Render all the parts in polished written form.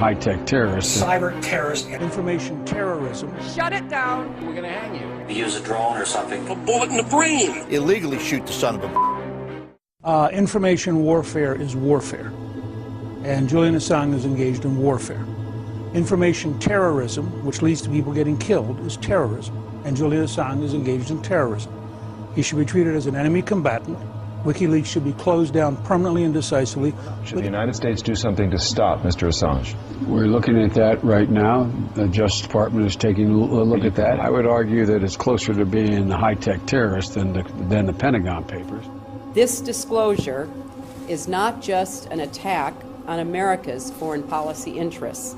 high-tech terrorist. Cyber terrorist. Information terrorism. Shut it down. We're going to hang you. Use a drone or something. A bullet in the brain. Illegally shoot the son of a... Information warfare is warfare. And Julian Assange is engaged in warfare. Information terrorism, which leads to people getting killed, is terrorism. And Julian Assange is engaged in terrorism. He should be treated as an enemy combatant. WikiLeaks should be closed down permanently and decisively. Should the United States do something to stop Mr. Assange? We're looking at that right now. The Justice Department is taking a look at that. I would argue that it's closer to being the high-tech terrorist than the Pentagon Papers. This disclosure is not just an attack on America's foreign policy interests.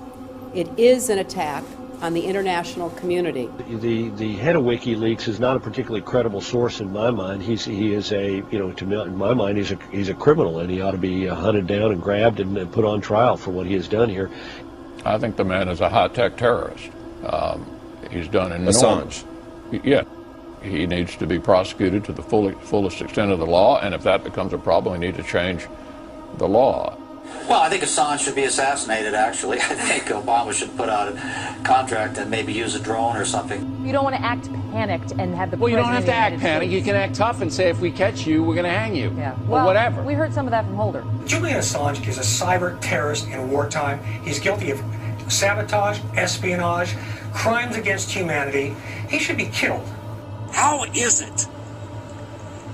It is an attack on the international community. The head of WikiLeaks is not a particularly credible source in my mind. He is a, in my mind, he's a criminal, and he ought to be hunted down and grabbed and put on trial for what he has done here. I think the man is a high-tech terrorist. He's done enormous. Assange. Yeah. He needs to be prosecuted to the fullest extent of the law, and if that becomes a problem, we need to change the law. Well, I think Assange should be assassinated, actually. I think Obama should put out a contract and maybe use a drone or something. You don't want to act panicked and have the Well, you don't have to act panicked. You can act tough and say, if we catch you, we're going to hang you. Yeah. Well, whatever. We heard some of that from Holder. Julian Assange is a cyber terrorist in wartime. He's guilty of sabotage, espionage, crimes against humanity. He should be killed. How is it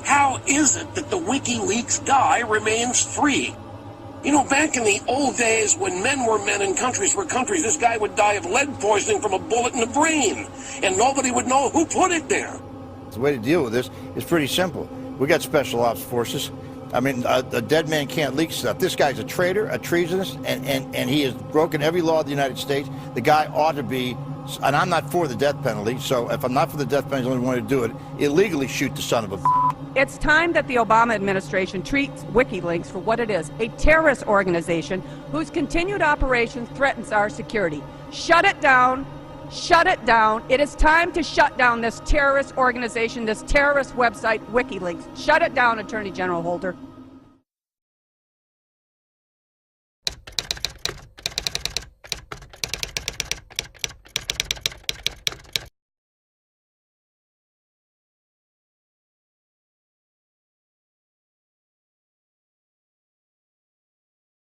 that the WikiLeaks guy remains free? You know, back in the old days when men were men and countries were countries, this guy would die of lead poisoning from a bullet in the brain, and nobody would know who put it there. The way to deal with this is pretty simple. We got special ops forces. I mean, a dead man can't leak stuff. This guy's a traitor, a treasonous, and he has broken every law of the United States. The guy ought to be, and I'm not for the death penalty, so if I'm not for the death penalty, the only one to do it, illegally shoot the son of a... It's time that the Obama administration treats WikiLeaks for what it is, a terrorist organization whose continued operation threatens our security. Shut it down. Shut it down. It is time to shut down this terrorist organization, this terrorist website, WikiLeaks. Shut it down, Attorney General Holder.